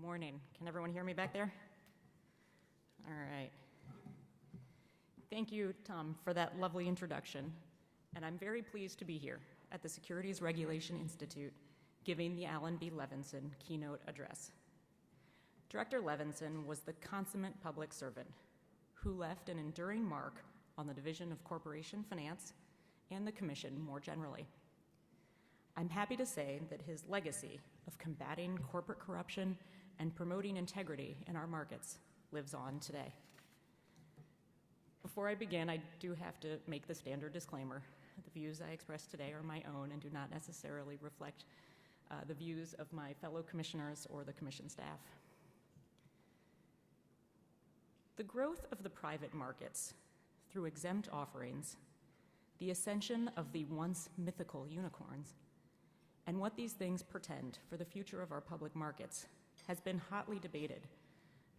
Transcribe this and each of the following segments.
morning. Can everyone hear me back there? All right. Thank you, Tom, for that lovely introduction. And I'm very pleased to be here at the Securities Regulation Institute giving the Alan B. Levenson keynote address. Director Levenson was the consummate public servant who left an enduring mark on the Division of Corporation Finance and the Commission more generally. I'm happy to say that his legacy of combating corporate corruption and promoting integrity in our markets lives on today. Before I begin, I do have to make the standard disclaimer. The views I express today are my own and do not necessarily reflect the views of my fellow commissioners or the commission staff. The growth of the private markets through exempt offerings, the ascension of the once mythical unicorns, and what these things portend for the future of our public markets has been hotly debated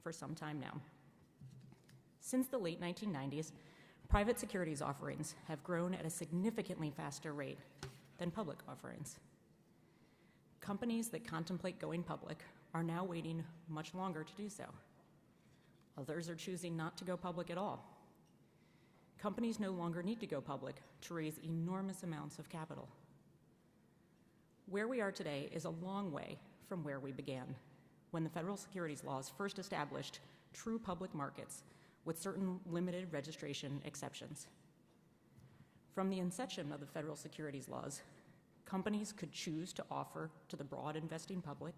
for some time now. Since the late 1990s, private securities offerings have grown at a significantly faster rate than public offerings. Companies that contemplate going public are now waiting much longer to do so. Others are choosing not to go public at all. Companies no longer need to go public to raise enormous amounts of capital. Where we are today is a long way from where we began, when the federal securities laws first established true public markets with certain limited registration exceptions. From the inception of the federal securities laws, companies could choose to offer to the broad investing public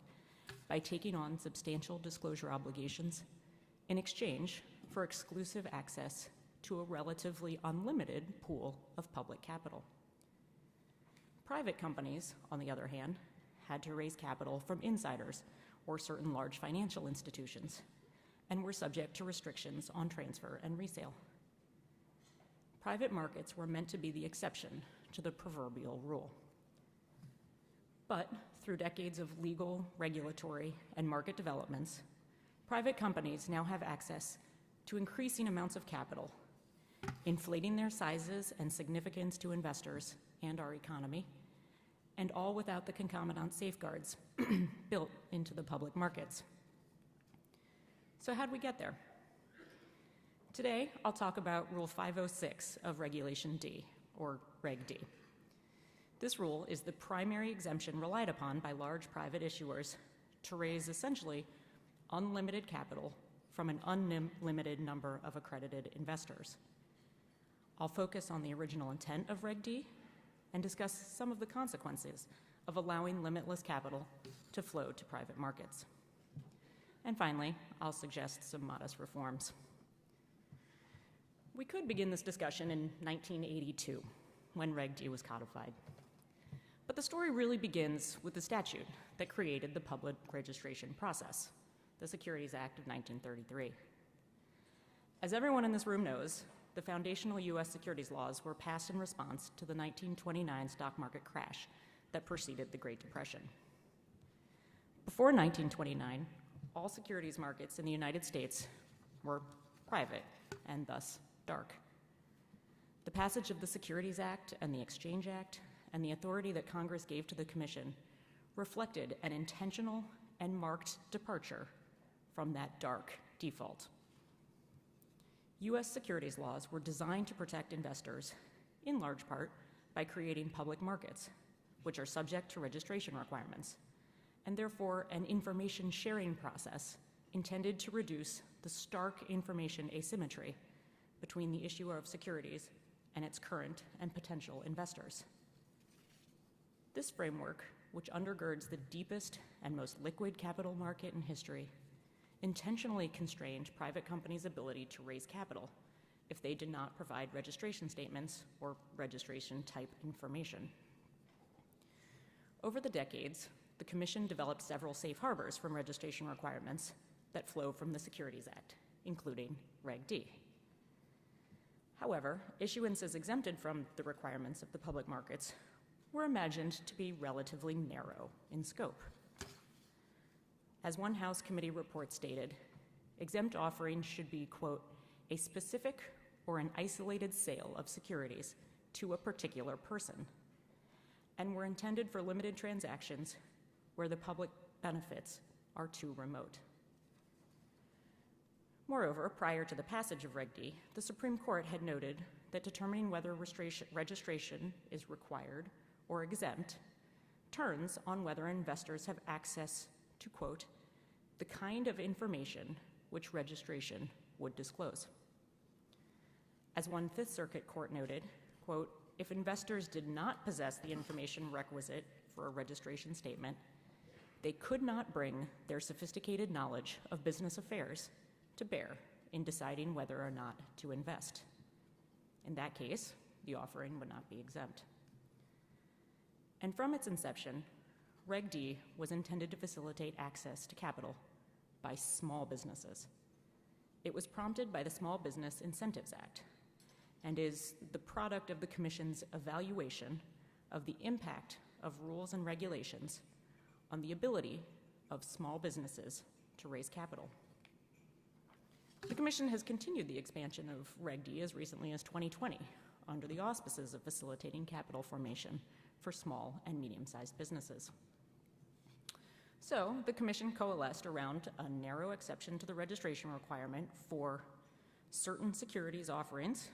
by taking on substantial disclosure obligations in exchange for exclusive access to a relatively unlimited pool of public capital. Private companies, on the other hand, had to raise capital from insiders or certain large financial institutions and were subject to restrictions on transfer and resale. Private markets were meant to be the exception to the proverbial rule. But through decades of legal, regulatory, and market developments, private companies now have access to increasing amounts of capital, inflating their sizes and significance to investors and our economy, and all without the concomitant safeguards built into the public markets. So how'd we get there? Today, I'll talk about Rule 506 of Regulation D, or Reg D. This rule is the primary exemption relied upon by large private issuers to raise essentially unlimited capital from an unlimited number of accredited investors. I'll focus on the original intent of Reg D and discuss some of the consequences of allowing limitless capital to flow to private markets. And finally, I'll suggest some modest reforms. We could begin this discussion in 1982, when Reg D was codified. But the story really begins with the statute that created the public registration process, the Securities Act of 1933. As everyone in this room knows, the foundational U.S. securities laws were passed in response to the 1929 stock market crash that preceded the Great Depression. Before 1929, all securities markets in the United States were private and thus dark. The passage of the Securities Act and the Exchange Act and the authority that Congress gave to the Commission reflected an intentional and marked departure from that dark default. U.S. securities laws were designed to protect investors, in large part, by creating public markets, which are subject to registration requirements, and therefore an information sharing process intended to reduce the stark information asymmetry between the issuer of securities and its current and potential investors. This framework, which undergirds the deepest and most liquid capital market in history, intentionally constrained private companies' ability to raise capital if they did not provide registration statements or registration-type information. Over the decades, the Commission developed several safe harbors from registration requirements that flow from the Securities Act, including Reg D. However, issuances exempted from the requirements of the public markets were imagined to be relatively narrow in scope. As one House committee report stated, exempt offerings should be, quote, a specific or an isolated sale of securities to a particular person, and were intended for limited transactions where the public benefits are too remote. Moreover, prior to the passage of Reg D, the Supreme Court had noted that determining whether registration is required or exempt turns on whether investors have access to, quote, the kind of information which registration would disclose. As one Fifth Circuit court noted, quote, if investors did not possess the information requisite for a registration statement, they could not bring their sophisticated knowledge of business affairs to bear in deciding whether or not to invest. In that case, the offering would not be exempt. And from its inception, Reg D was intended to facilitate access to capital by small businesses. It was prompted by the Small Business Incentives Act and is the product of the Commission's evaluation of the impact of rules and regulations on the ability of small businesses to raise capital. The Commission has continued the expansion of Reg D as recently as 2020 under the auspices of facilitating capital formation for small and medium-sized businesses. So the Commission coalesced around a narrow exception to the registration requirement for certain securities offerings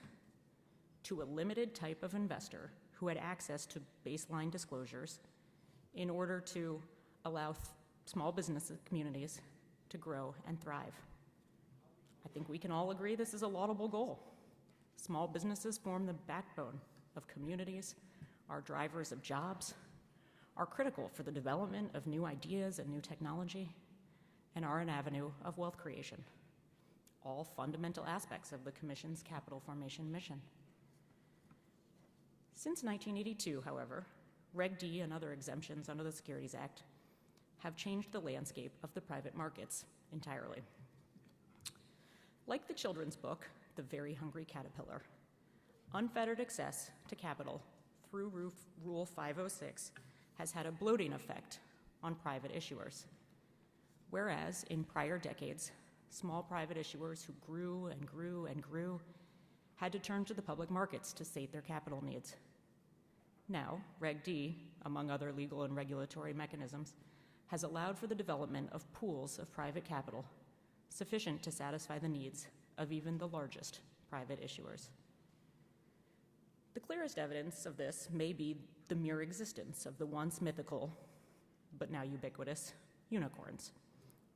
to a limited type of investor who had access to baseline disclosures in order to allow small business communities to grow and thrive. I think we can all agree this is a laudable goal. Small businesses form the backbone of communities, are drivers of jobs, are critical for the development of new ideas and new technology, and are an avenue of wealth creation, all fundamental aspects of the Commission's capital formation mission. Since 1982, however, Reg D and other exemptions under the Securities Act have changed the landscape of the private markets entirely. Like the children's book, The Very Hungry Caterpillar, unfettered access to capital through Rule 506 has had a bloating effect on private issuers, whereas in prior decades, small private issuers who grew and grew and grew had to turn to the public markets to sate their capital needs. Now, Reg D, among other legal and regulatory mechanisms, has allowed for the development of pools of private capital sufficient to satisfy the needs of even the largest private issuers. The clearest evidence of this may be the mere existence of the once mythical, but now ubiquitous, unicorns,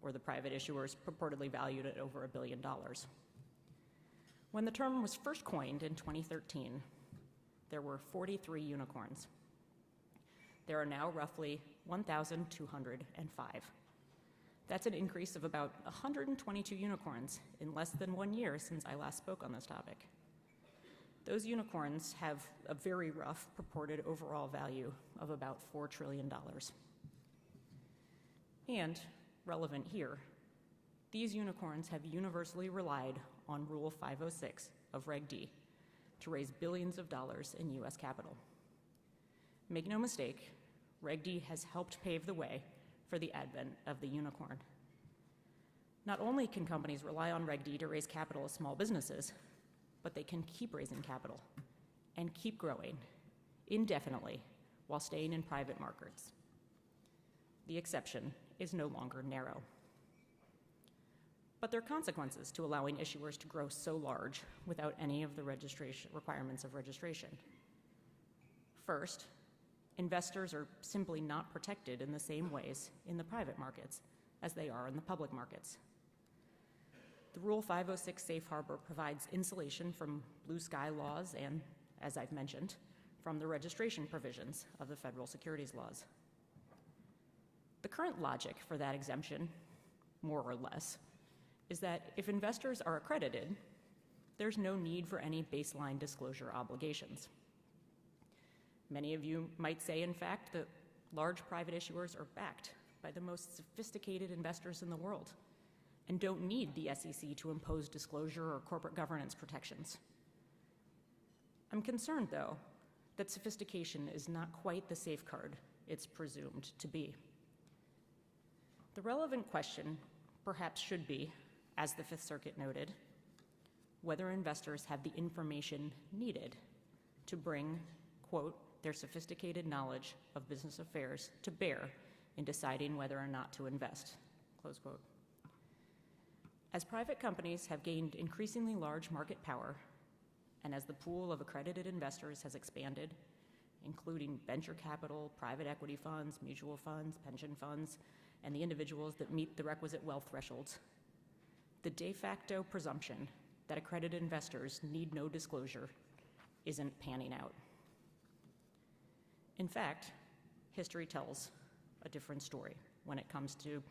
or the private issuers purportedly valued at over $1 billion. When the term was first coined in 2013, there were 43 unicorns. There are now roughly 1,205. That's an increase of about 122 unicorns in less than 1 year since I last spoke on this topic. Those unicorns have a very rough purported overall value of about $4 trillion. And, relevant here, these unicorns have universally relied on Rule 506 of Reg D to raise billions of dollars in U.S. capital. Make no mistake, Reg D has helped pave the way for the advent of the unicorn. Not only can companies rely on Reg D to raise capital as small businesses, but they can keep raising capital and keep growing indefinitely while staying in private markets. The exception is no longer narrow. But there are consequences to allowing issuers to grow so large without any of the requirements of registration. First, investors are simply not protected in the same ways in the private markets as they are in the public markets. The Rule 506 safe harbor provides insulation from blue sky laws and, as I've mentioned, from the registration provisions of the federal securities laws. The current logic for that exemption, more or less, is that if investors are accredited, there's no need for any baseline disclosure obligations. Many of you might say, in fact, that large private issuers are backed by the most sophisticated investors in the world and don't need the SEC to impose disclosure or corporate governance protections. I'm concerned, though, that sophistication is not quite the safeguard it's presumed to be. The relevant question perhaps should be, as the Fifth Circuit noted, whether investors have the information needed to bring, quote, their sophisticated knowledge of business affairs to bear in deciding whether or not to invest, close quote. As private companies have gained increasingly large market power, and as the pool of accredited investors has expanded, including venture capital, private equity funds, mutual funds, pension funds, and the individuals that meet the requisite wealth thresholds, the de facto presumption that accredited investors need no disclosure isn't panning out. In fact, history tells a different story when it comes to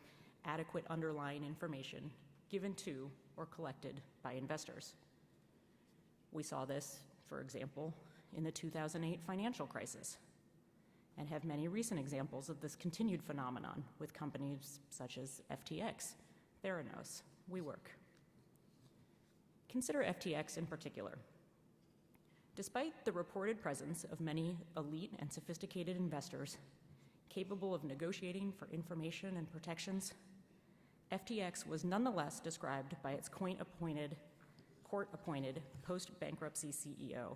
adequate underlying information given to or collected by investors. We saw this, for example, in the 2008 financial crisis, and have many recent examples of this continued phenomenon with companies such as FTX, Theranos, WeWork. Consider FTX in particular. Despite the reported presence of many elite and sophisticated investors capable of negotiating for information and protections, FTX was nonetheless described by its court-appointed post-bankruptcy CEO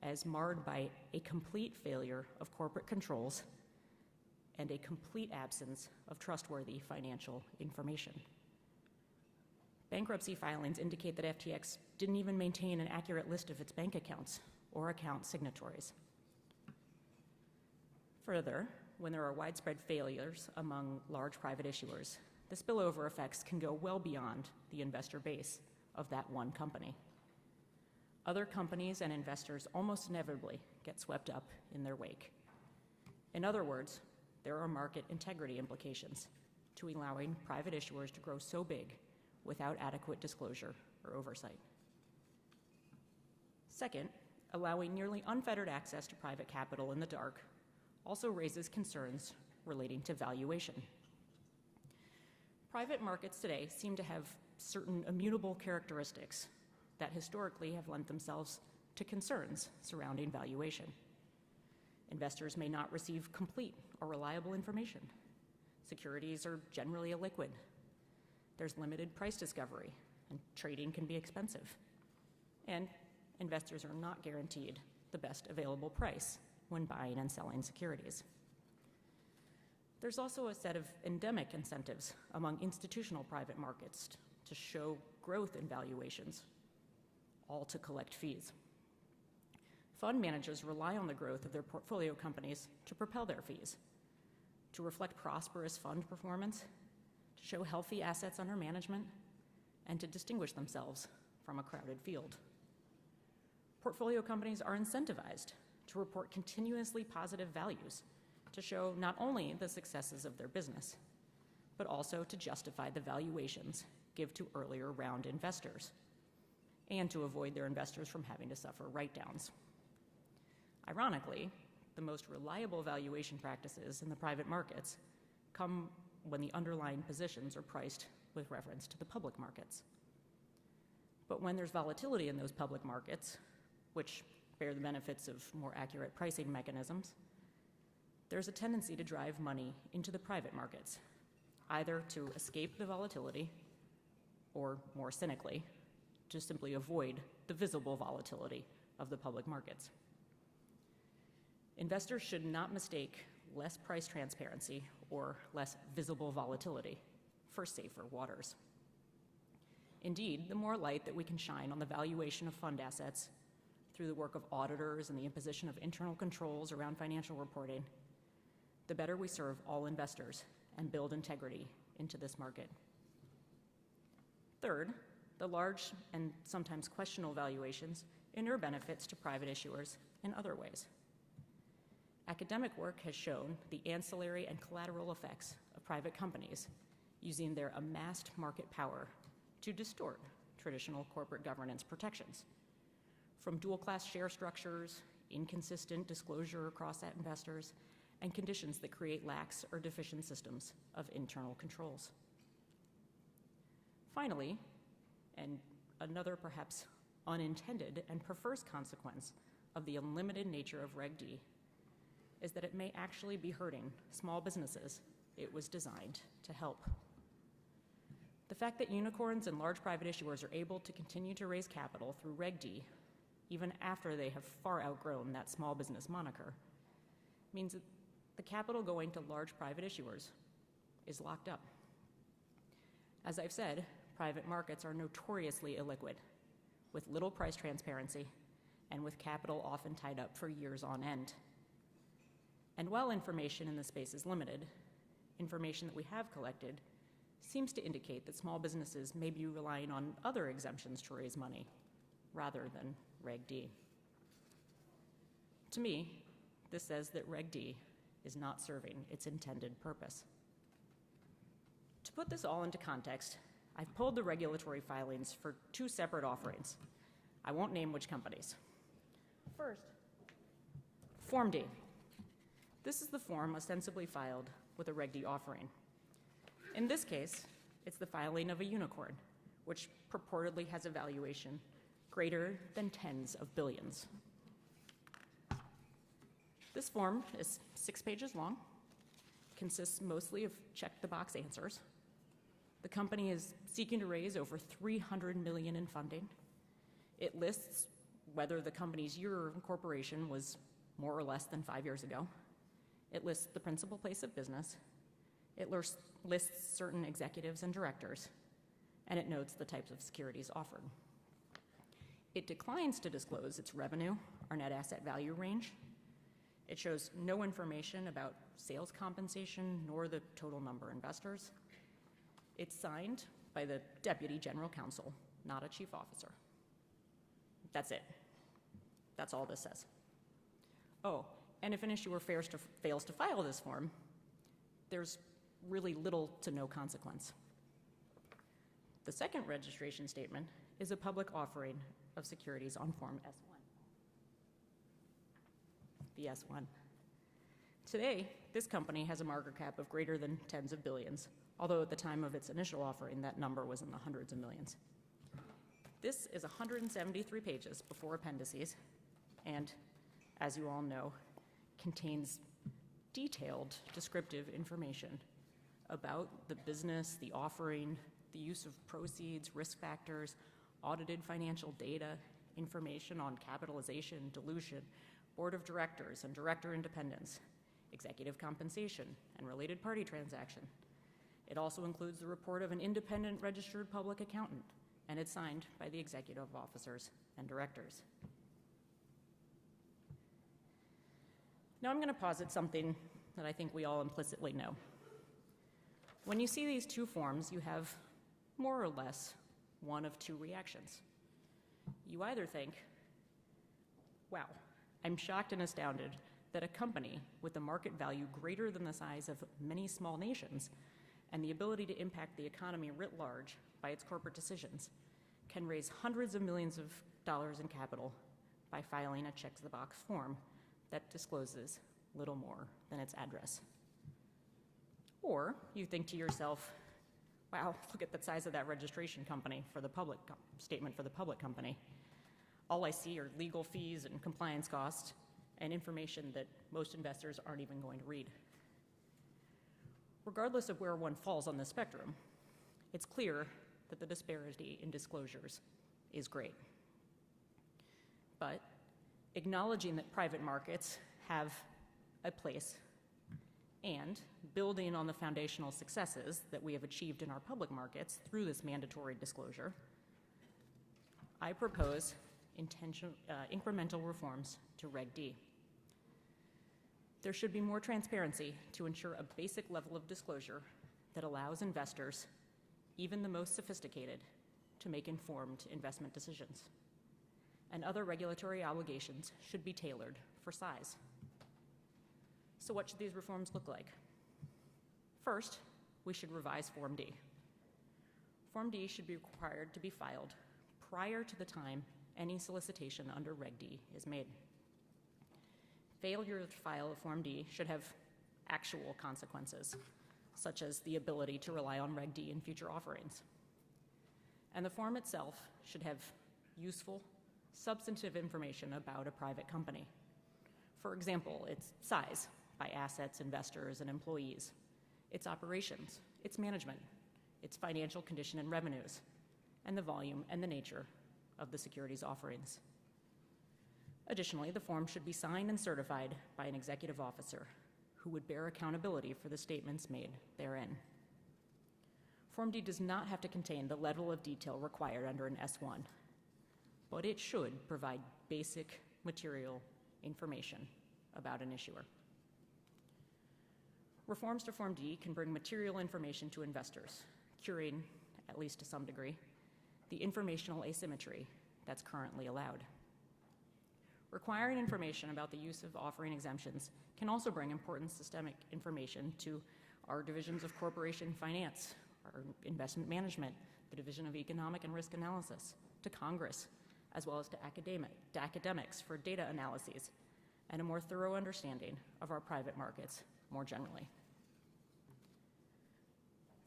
as marred by a complete failure of corporate controls and a complete absence of trustworthy financial information. Bankruptcy filings indicate that FTX didn't even maintain an accurate list of its bank accounts or account signatories. Further, when there are widespread failures among large private issuers, the spillover effects can go well beyond the investor base of that one company. Other companies and investors almost inevitably get swept up in their wake. In other words, there are market integrity implications to allowing private issuers to grow so big without adequate disclosure or oversight. Second, allowing nearly unfettered access to private capital in the dark also raises concerns relating to valuation. Private markets today seem to have certain immutable characteristics that historically have lent themselves to concerns surrounding valuation. Investors may not receive complete or reliable information. Securities are generally illiquid. There's limited price discovery, and trading can be expensive. And investors are not guaranteed the best available price when buying and selling securities. There's also a set of endemic incentives among institutional private markets to show growth in valuations, all to collect fees. Fund managers rely on the growth of their portfolio companies to propel their fees, to reflect prosperous fund performance, to show healthy assets under management, and to distinguish themselves from a crowded field. Portfolio companies are incentivized to report continuously positive values to show not only the successes of their business, but also to justify the valuations given to earlier round investors, and to avoid their investors from having to suffer write-downs. Ironically, the most reliable valuation practices in the private markets come when the underlying positions are priced with reference to the public markets. But when there's volatility in those public markets, which bear the benefits of more accurate pricing mechanisms, there's a tendency to drive money into the private markets, either to escape the volatility or, more cynically, to simply avoid the visible volatility of the public markets. Investors should not mistake less price transparency or less visible volatility for safer waters. Indeed, the more light that we can shine on the valuation of fund assets through the work of auditors and the imposition of internal controls around financial reporting, the better we serve all investors and build integrity into this market. Third, the large and sometimes questionable valuations inure benefits to private issuers in other ways. Academic work has shown the ancillary and collateral effects of private companies using their amassed market power to distort traditional corporate governance protections, from dual-class share structures, inconsistent disclosure across investors, and conditions that create lax or deficient systems of internal controls. Finally, and another perhaps unintended and perverse consequence of the unlimited nature of Reg D is that it may actually be hurting small businesses it was designed to help. The fact that unicorns and large private issuers are able to continue to raise capital through Reg D, even after they have far outgrown that small business moniker, means that the capital going to large private issuers is locked up. As I've said, private markets are notoriously illiquid, with little price transparency and with capital often tied up for years on end. And while information in the space is limited, information that we have collected seems to indicate that small businesses may be relying on other exemptions to raise money rather than Reg D. To me, this says that Reg D is not serving its intended purpose. To put this all into context, I've pulled the regulatory filings for two separate offerings. I won't name which companies. First, Form D. This is the form ostensibly filed with a Reg D offering. In this case, it's the filing of a unicorn, which purportedly has a valuation greater than tens of billions. This form is 6 pages long, consists mostly of check-the-box answers. The company is seeking to raise over $300 million in funding. It lists whether the company's year of incorporation was more or less than 5 years ago. It lists the principal place of business. It lists certain executives and directors, and it notes the types of securities offered. It declines to disclose its revenue or net asset value range. It shows no information about sales compensation nor the total number of investors. It's signed by the Deputy General Counsel, not a chief officer. That's it. That's all this says. Oh, and if an issuer fails to file this form, there's really little to no consequence. The second registration statement is a public offering of securities on Form S1. The S1. Today, this company has a market cap of greater than tens of billions, although at the time of its initial offering, that number was in the hundreds of millions. This is 173 pages before appendices, and as you all know, contains detailed descriptive information about the business, the offering, the use of proceeds, risk factors, audited financial data, information on capitalization, dilution, board of directors and director independence, executive compensation, and related party transaction. It also includes the report of an independent registered public accountant, and it's signed by the executive officers and directors. Now I'm going to posit something that I think we all implicitly know. When you see these two forms, you have more or less one of two reactions. You either think, wow, I'm shocked and astounded that a company with a market value greater than the size of many small nations and the ability to impact the economy writ large by its corporate decisions can raise hundreds of millions of dollars in capital by filing a check-the-box form that discloses little more than its address. Or you think to yourself, wow, look at the size of that registration company for the public statement for the public company. All I see are legal fees and compliance costs and information that most investors aren't even going to read. Regardless of where one falls on the spectrum, it's clear that the disparity in disclosures is great. But acknowledging that private markets have a place and building on the foundational successes that we have achieved in our public markets through this mandatory disclosure, I propose incremental reforms to Reg D. There should be more transparency to ensure a basic level of disclosure that allows investors, even the most sophisticated, to make informed investment decisions. And other regulatory obligations should be tailored for size. So what should these reforms look like? First, we should revise Form D. Form D should be required to be filed prior to the time any solicitation under Reg D is made. Failure to file a Form D should have actual consequences, such as the ability to rely on Reg D in future offerings. And the form itself should have useful, substantive information about a private company. For example, its size by assets, investors, and employees, its operations, its management, its financial condition and revenues, and the volume and the nature of the securities offerings. Additionally, the form should be signed and certified by an executive officer who would bear accountability for the statements made therein. Form D does not have to contain the level of detail required under an S1, but it should provide basic material information about an issuer. Reforms to Form D can bring material information to investors, curing, at least to some degree, the informational asymmetry that's currently allowed. Requiring information about the use of offering exemptions can also bring important systemic information to our divisions of corporation finance, our investment management, the Division of Economic and Risk Analysis, to Congress, as well as to academics for data analyses and a more thorough understanding of our private markets more generally.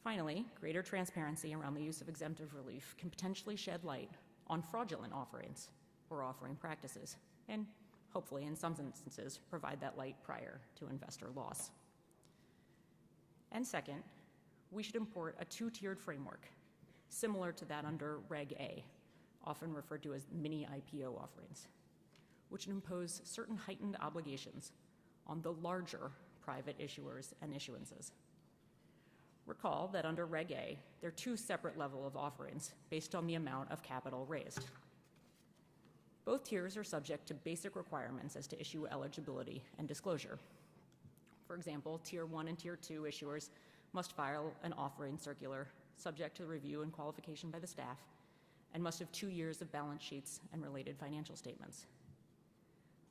Finally, greater transparency around the use of exemptive relief can potentially shed light on fraudulent offerings or offering practices, and hopefully, in some instances, provide that light prior to investor loss. And second, we should import a two-tiered framework, similar to that under Reg A, often referred to as mini IPO offerings, which impose certain heightened obligations on the larger private issuers and issuances. Recall that under Reg A, there are two separate levels of offerings based on the amount of capital raised. Both tiers are subject to basic requirements as to issue eligibility and disclosure. For example, Tier 1 and Tier 2 issuers must file an offering circular subject to review and qualification by the staff and must have 2 years of balance sheets and related financial statements.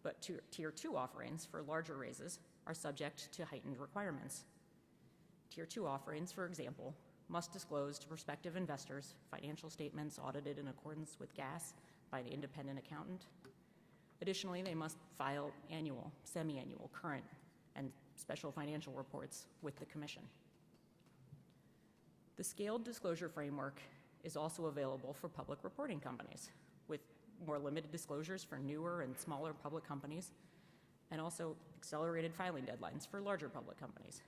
But Tier 2 offerings for larger raises are subject to heightened requirements. Tier 2 offerings, for example, must disclose to prospective investors financial statements audited in accordance with GAAS by an independent accountant. Additionally, they must file annual, semi-annual, current, and special financial reports with the Commission. The scaled disclosure framework is also available for public reporting companies, with more limited disclosures for newer and smaller public companies, and also accelerated filing deadlines for larger public companies.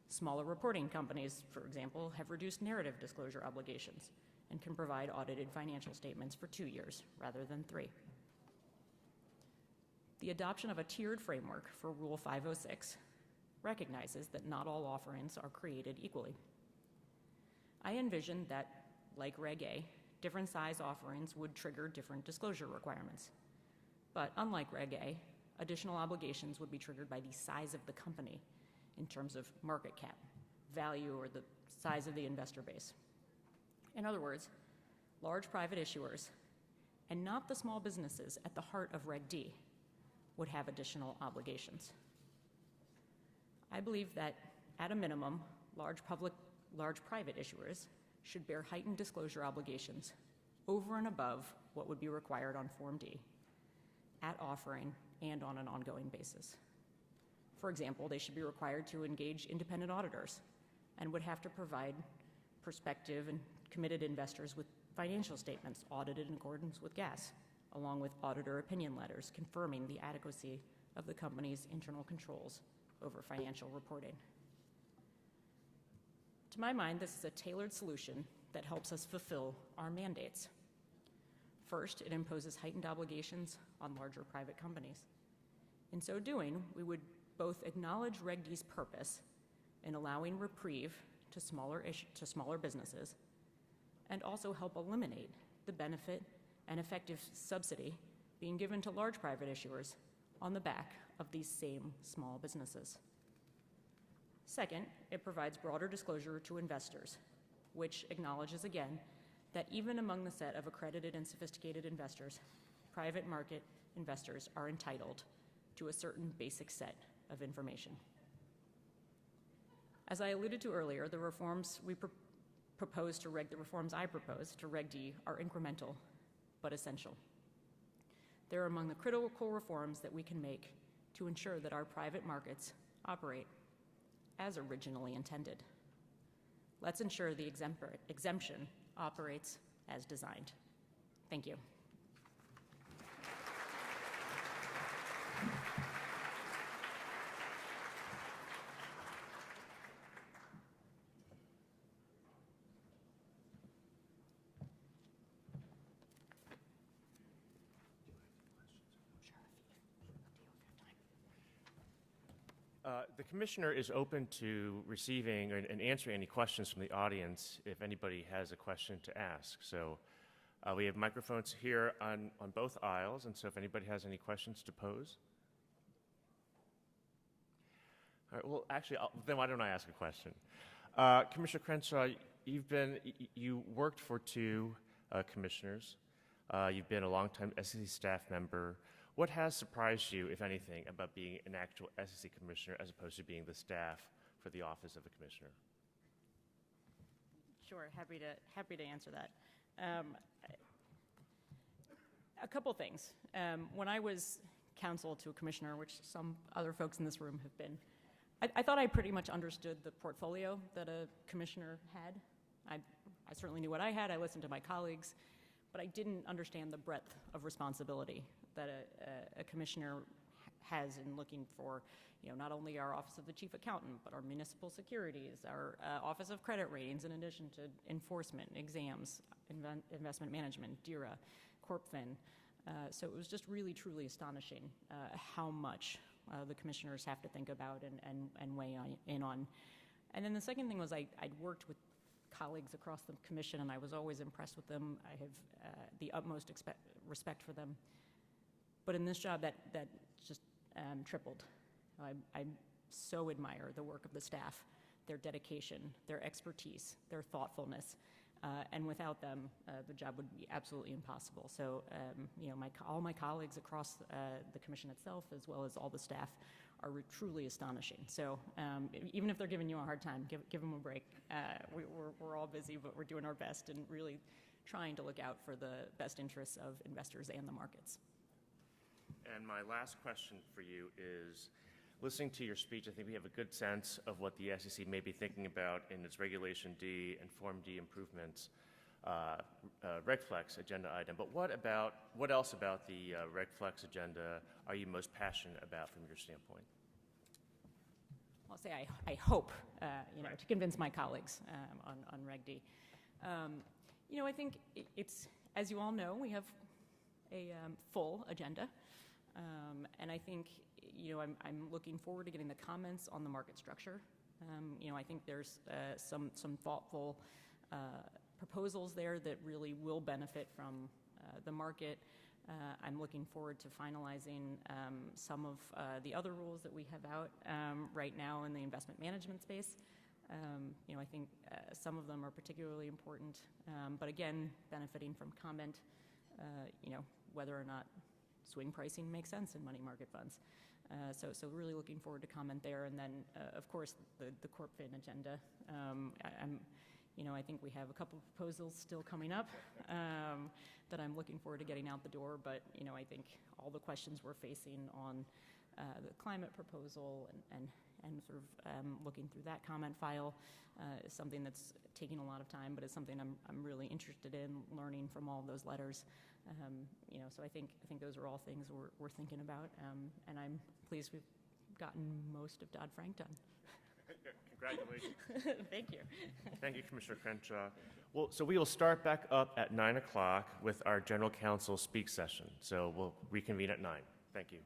Smaller reporting companies, for example, have reduced narrative disclosure obligations and can provide audited financial statements for 2 years rather than 3. The adoption of a tiered framework for Rule 506 recognizes that not all offerings are created equally. I envision that, like Reg A, different size offerings would trigger different disclosure requirements. But unlike Reg A, additional obligations would be triggered by the size of the company in terms of market cap, value, or the size of the investor base. In other words, large private issuers, and not the small businesses at the heart of Reg D, would have additional obligations. I believe that, at a minimum, large private issuers should bear heightened disclosure obligations over and above what would be required on Form D, at offering and on an ongoing basis. For example, they should be required to engage independent auditors and would have to provide prospective and committed investors with financial statements audited in accordance with GAAS, along with auditor opinion letters confirming the adequacy of the company's internal controls over financial reporting. To my mind, this is a tailored solution that helps us fulfill our mandates. First, it imposes heightened obligations on larger private companies. In so doing, we would both acknowledge Reg D's purpose in allowing reprieve to smaller businesses, and also help eliminate the benefit and effective subsidy being given to large private issuers on the back of these same small businesses. Second, it provides broader disclosure to investors, which acknowledges again that even among the set of accredited and sophisticated investors, private market investors are entitled to a certain basic set of information. As I alluded to earlier, the reforms I propose to Reg D are incremental but essential. They're among the critical reforms that we can make to ensure that our private markets operate as originally intended. Let's ensure the exemption operates as designed. Thank you. The Commissioner is open to receiving and answering any questions from the audience if anybody has a question to ask. So we have microphones here on both aisles, and so if anybody has any questions to pose. All right, well, actually, then why don't I ask a question? Commissioner Crenshaw, you worked for two commissioners. You've been a longtime SEC staff member. What has surprised you, if anything, about being an actual SEC commissioner as opposed to being the staff for the office of a commissioner? Sure, happy to answer that. A couple things. When I was counsel to a commissioner, which some other folks in this room have been, I thought I pretty much understood the portfolio that a commissioner had. I certainly knew what I had. I listened to my colleagues, but I didn't understand the breadth of responsibility that a commissioner has in looking for, not only our Office of the Chief Accountant, but our municipal securities, our Office of Credit Ratings, in addition to enforcement, exams, investment management, DIRA, CorpFin. So it was just really, truly astonishing how much the commissioners have to think about and weigh in on. And then the second thing was I'd worked with colleagues across the commission, and I was always impressed with them. I have the utmost respect for them. But in this job, that just tripled. I so admire the work of the staff, their dedication, their expertise, their thoughtfulness, and without them, the job would be absolutely impossible. So, all my colleagues across the commission itself, as well as all the staff, are truly astonishing. So, even if they're giving you a hard time, give them a break. We're all busy, but we're doing our best and really trying to look out for the best interests of investors and the markets. And my last question for you is, listening to your speech, I think we have a good sense of what the SEC may be thinking about in its Regulation D and Form D improvements, RegFlex agenda item. But what else about the RegFlex agenda are you most passionate about from your standpoint? I'll say I hope, Right. to convince my colleagues on Reg D. I think it's, as you all know, we have a full agenda. And I think, I'm looking forward to getting the comments on the market structure. I think there's some thoughtful proposals there that really will benefit from the market. I'm looking forward to finalizing some of the other rules that we have out right now in the investment management space. I think some of them are particularly important, but again, benefiting from comment, whether or not swing pricing makes sense in money market funds. So really looking forward to comment there. And then, of course, the CorpFin agenda. I think we have a couple of proposals still coming up that I'm looking forward to getting out the door. But, I think all the questions we're facing on the climate proposal and sort of looking through that comment file is something that's taking a lot of time, but it's something I'm really interested in learning from all of those letters. So I think those are all things we're thinking about, and I'm pleased we've gotten most of Dodd-Frank done. Congratulations. Thank you. Thank you, Commissioner Crenshaw. Well, so we will start back up at 9 o'clock with our General Counsel speak session. So we'll reconvene at 9. Thank you.